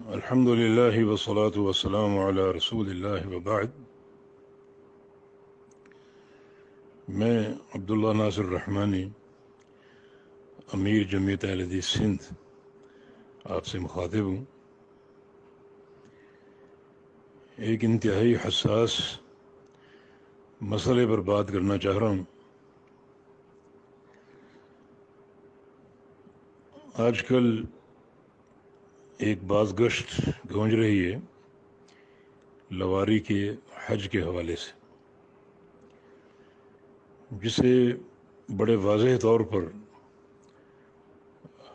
الحمد للہ والصلاة والسلام علی رسول اللہ وبعد۔ میں عبداللہ ناصر رحمانی، امیر جمعیت اہل حدیث سندھ، آپ سے مخاطب ہوں۔ ایک انتہائی حساس مسئلے پر بات کرنا چاہ رہا ہوں۔ آج کل ایک باز گشت گونج رہی ہے لواری کے حج کے حوالے سے، جسے بڑے واضح طور پر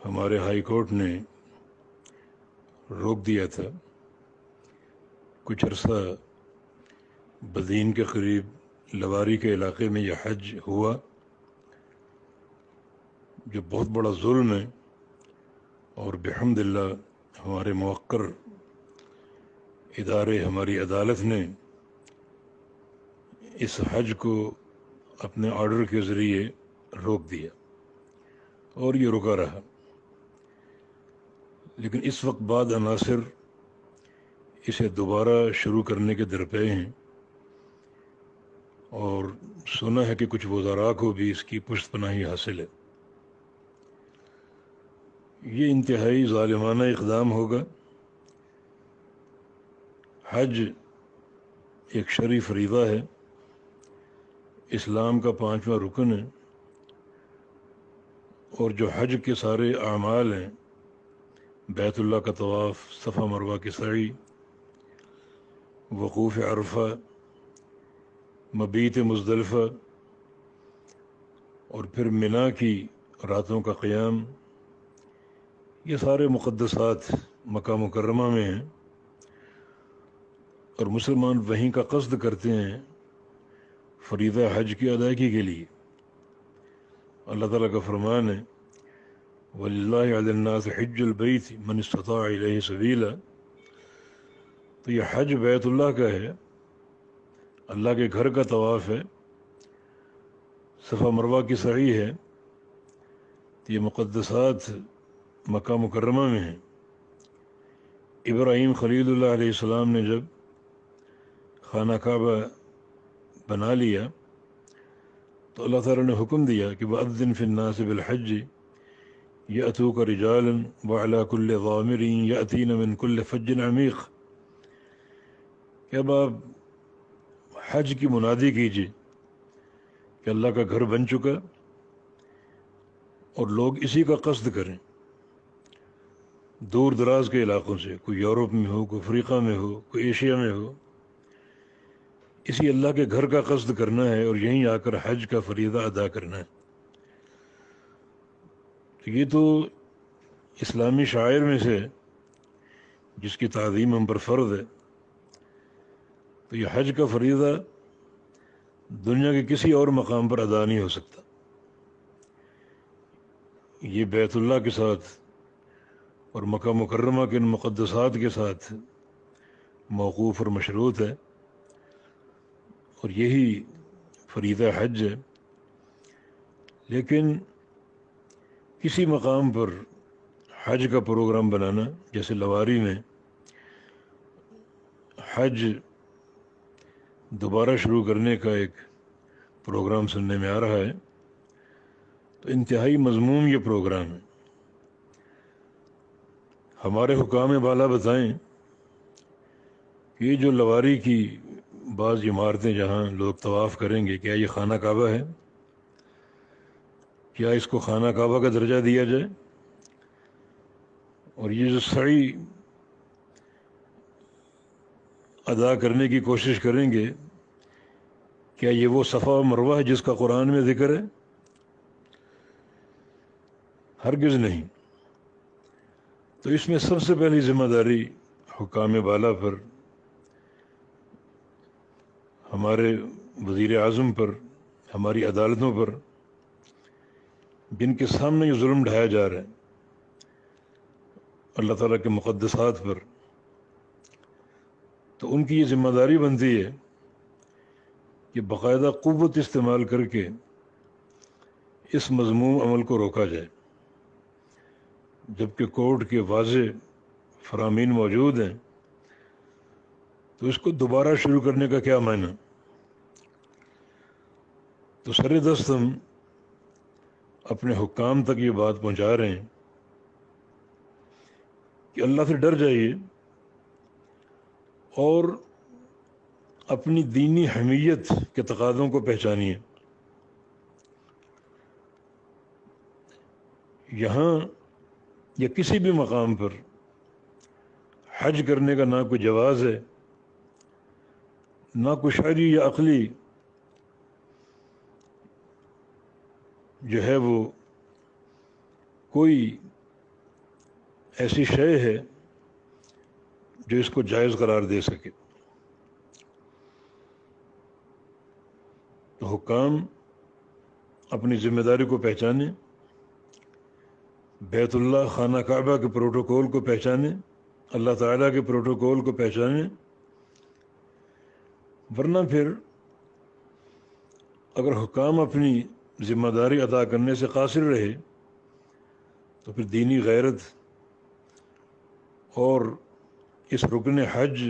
ہمارے ہائی کورٹ نے روک دیا تھا۔ کچھ عرصہ بدین کے قریب لواری کے علاقے میں یہ حج ہوا، جو بہت بڑا ظلم ہے، اور بحمد اللہ ہمارے موقر ادارے، ہماری عدالت نے اس حج کو اپنے آرڈر کے ذریعے روک دیا، اور یہ رکا رہا۔ لیکن اس وقت بعد عناصر اسے دوبارہ شروع کرنے کے درپے ہیں، اور سنا ہے کہ کچھ وزراء کو بھی اس کی پشت پناہی حاصل ہے۔ یہ انتہائی ظالمانہ اقدام ہوگا۔ حج ایک شرعی فریضہ ہے، اسلام کا 5واں رکن ہے، اور جو حج کے سارے اعمال ہیں، بیت اللہ کا طواف، صفا مروہ کی سعی، وقوف عرفہ، مبیت مزدلفہ، اور پھر منا کی راتوں کا قیام، یہ سارے مقدسات مکہ مکرمہ میں ہیں، اور مسلمان وہیں کا قصد کرتے ہیں فریضہ حج کی ادائیگی کے لیے۔ اللہ تعالیٰ کا فرمان ہے، وَلِلَّهِ عَلَى النَّاسِ حِجُّ الْبَيْتِ مَنِ اسْتَطَاعَ إِلَيْهِ سَبِيلًا۔ تو یہ حج بیت اللہ کا ہے، اللہ کے گھر کا طواف ہے، صفا مروہ کی سعی ہے، تو یہ مقدسات مکہ مکرمہ میں ہیں۔ ابراہیم خلیل اللہ علیہ السلام نے جب خانہ کعبہ بنا لیا تو اللہ تعالیٰ نے حکم دیا کہ وَأَذِّن فِي النَّاسِ بِالْحَجِّ يَأْتُوكَ رِجَالًا وَعَلَى كُلِّ ضَامِرٍ يَأْتِينَ مِنْ كُلِّ فَجٍّ عَمِيقٍ، کہ اب آپ حج کی منادی کیجیے کہ اللہ کا گھر بن چکا، اور لوگ اسی کا قصد کریں، دور دراز کے علاقوں سے، کوئی یورپ میں ہو، کوئی افریقہ میں ہو، کوئی ایشیا میں ہو، اسی اللہ کے گھر کا قصد کرنا ہے، اور یہیں آ کر حج کا فریضہ ادا کرنا ہے۔ تو یہ تو اسلامی شاعر میں سے جس کی تعظیم ہم پر فرض ہے۔ تو یہ حج کا فریضہ دنیا کے کسی اور مقام پر ادا نہیں ہو سکتا، یہ بیت اللہ کے ساتھ اور مکہ مکرمہ کے ان مقدسات کے ساتھ موقوف اور مشروط ہے، اور یہی فریضہ حج ہے۔ لیکن کسی مقام پر حج کا پروگرام بنانا، جیسے لواری میں حج دوبارہ شروع کرنے کا ایک پروگرام سننے میں آ رہا ہے، تو انتہائی مذموم یہ پروگرام ہے۔ ہمارے حکام بالا بتائیں کہ یہ جو لواری کی بعض عمارتیں جہاں لوگ طواف کریں گے، کیا یہ خانہ کعبہ ہے؟ کیا اس کو خانہ کعبہ کا درجہ دیا جائے؟ اور یہ جو سعی ادا کرنے کی کوشش کریں گے، کیا یہ وہ صفا و مروہ ہے جس کا قرآن میں ذکر ہے؟ ہرگز نہیں۔ تو اس میں سب سے پہلی ذمہ داری حکام بالا پر، ہمارے وزیر اعظم پر، ہماری عدالتوں پر، جن کے سامنے یہ ظلم ڈھایا جا رہا ہے اللہ تعالیٰ کے مقدسات پر، تو ان کی یہ ذمہ داری بنتی ہے کہ باقاعدہ قوت استعمال کر کے اس مذموم عمل کو روکا جائے، جبکہ کورٹ کے واضح فرامین موجود ہیں، تو اس کو دوبارہ شروع کرنے کا کیا معنی؟ تو سر دست ہم اپنے حکام تک یہ بات پہنچا رہے ہیں کہ اللہ سے ڈر جائیے اور اپنی دینی حمیت کے تقاضوں کو پہچانیے۔ یہاں یا کسی بھی مقام پر حج کرنے کا نہ کوئی جواز ہے، نہ کوئی شرعی یا عقلی جو ہے وہ کوئی ایسی شے ہے جو اس کو جائز قرار دے سکے۔ تو حکام اپنی ذمہ داری کو پہچانیں، بیت اللہ خانہ کعبہ کے پروٹوکول کو پہچانیں، اللہ تعالیٰ کے پروٹوکول کو پہچانیں، ورنہ پھر اگر حکام اپنی ذمہ داری ادا کرنے سے قاصر رہے تو پھر دینی غیرت اور اس رکن حج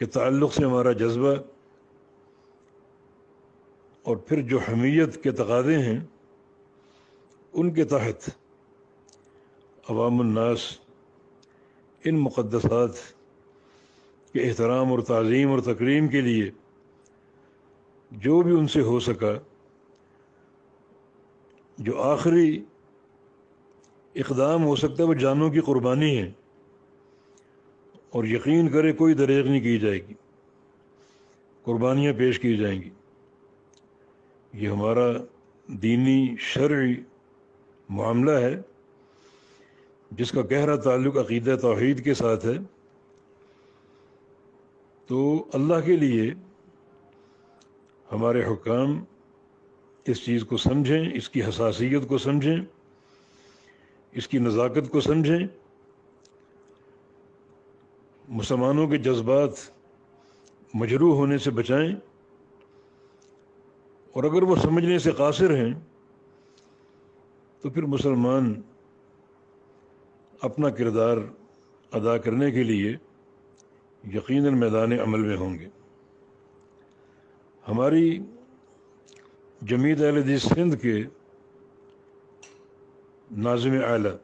کے تعلق سے ہمارا جذبہ اور پھر جو حمیت کے تقاضے ہیں ان کے تحت عوام الناس ان مقدسات کے احترام اور تعظیم اور تکریم کے لیے جو بھی ان سے ہو سکا، جو آخری اقدام ہو سکتا ہے وہ جانوں کی قربانی ہے، اور یقین کرے کوئی دریغ نہیں کی جائے گی، قربانیاں پیش کی جائیں گی۔ یہ ہمارا دینی شرعی معاملہ ہے جس کا گہرا تعلق عقیدہ توحید کے ساتھ ہے۔ تو اللہ کے لیے ہمارے حکام اس چیز کو سمجھیں، اس کی حساسیت کو سمجھیں، اس کی نزاکت کو سمجھیں، مسلمانوں کے جذبات مجروح ہونے سے بچائیں، اور اگر وہ سمجھنے سے قاصر ہیں تو پھر مسلمان اپنا کردار ادا کرنے کے لیے یقیناً میدان عمل میں ہوں گے۔ ہماری جمعیت اہل حدیث سندھ کے ناظم اعلیٰ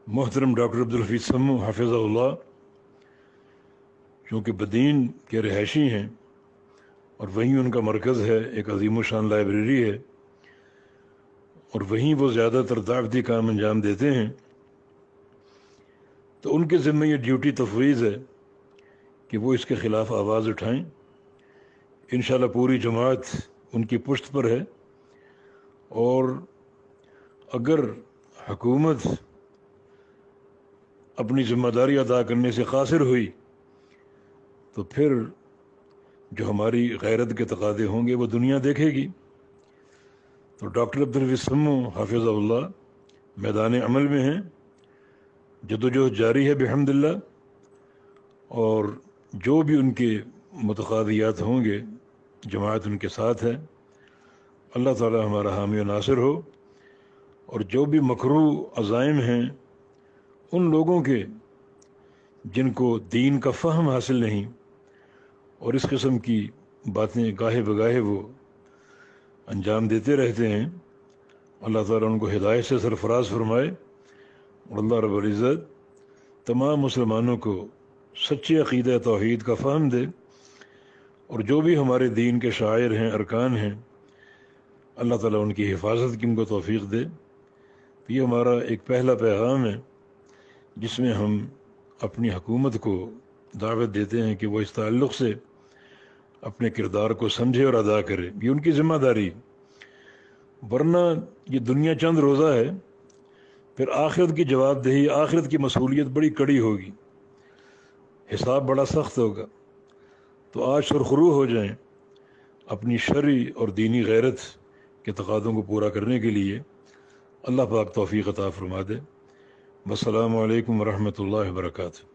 محترم ڈاکٹر عبدالحفیظ سمو حافظہ اللہ، چونکہ بدین کے رہائشی ہیں اور وہیں ان کا مرکز ہے، ایک عظیم الشان لائبریری ہے، اور وہیں وہ زیادہ تر دعوتی کام انجام دیتے ہیں، تو ان کے ذمہ یہ ڈیوٹی تفویض ہے کہ وہ اس کے خلاف آواز اٹھائیں۔ انشاءاللہ پوری جماعت ان کی پشت پر ہے، اور اگر حکومت اپنی ذمہ داری ادا کرنے سے قاصر ہوئی تو پھر جو ہماری غیرت کے تقاضے ہوں گے وہ دنیا دیکھے گی۔ تو ڈاکٹر عبدالحفیظ سمو حافظہ اللہ میدان عمل میں ہیں، جدوجہد جاری ہے بحمد اللہ، اور جو بھی ان کے متقاضیات ہوں گے جماعت ان کے ساتھ ہے۔ اللہ تعالی ہمارا حامی و ناصر ہو، اور جو بھی مکروہ عزائم ہیں ان لوگوں کے جن کو دین کا فہم حاصل نہیں اور اس قسم کی باتیں گاہے بگاہے وہ انجام دیتے رہتے ہیں، اللہ تعالیٰ ان کو ہدایت سے سرفراز فرمائے، اور اللہ رب العزت تمام مسلمانوں کو سچے عقیدہ توحید کا فہم دے، اور جو بھی ہمارے دین کے شاعر ہیں، ارکان ہیں، اللہ تعالیٰ ان کی حفاظت کی ان کو توفیق دے۔ یہ ہمارا ایک پہلا پیغام ہے جس میں ہم اپنی حکومت کو دعوت دیتے ہیں کہ وہ اس تعلق سے اپنے کردار کو سمجھے اور ادا کرے، یہ ان کی ذمہ داری، ورنہ یہ دنیا چند روزہ ہے، پھر آخرت کی جواب دہی، آخرت کی مسئولیت بڑی کڑی ہوگی، حساب بڑا سخت ہوگا۔ تو آج سرخرو ہو جائیں اپنی شرعی اور دینی غیرت کے تقاضوں کو پورا کرنے کے لیے۔ اللہ پاک توفیق عطا فرما دے۔ السلام علیکم ورحمۃ اللہ وبرکاتہ۔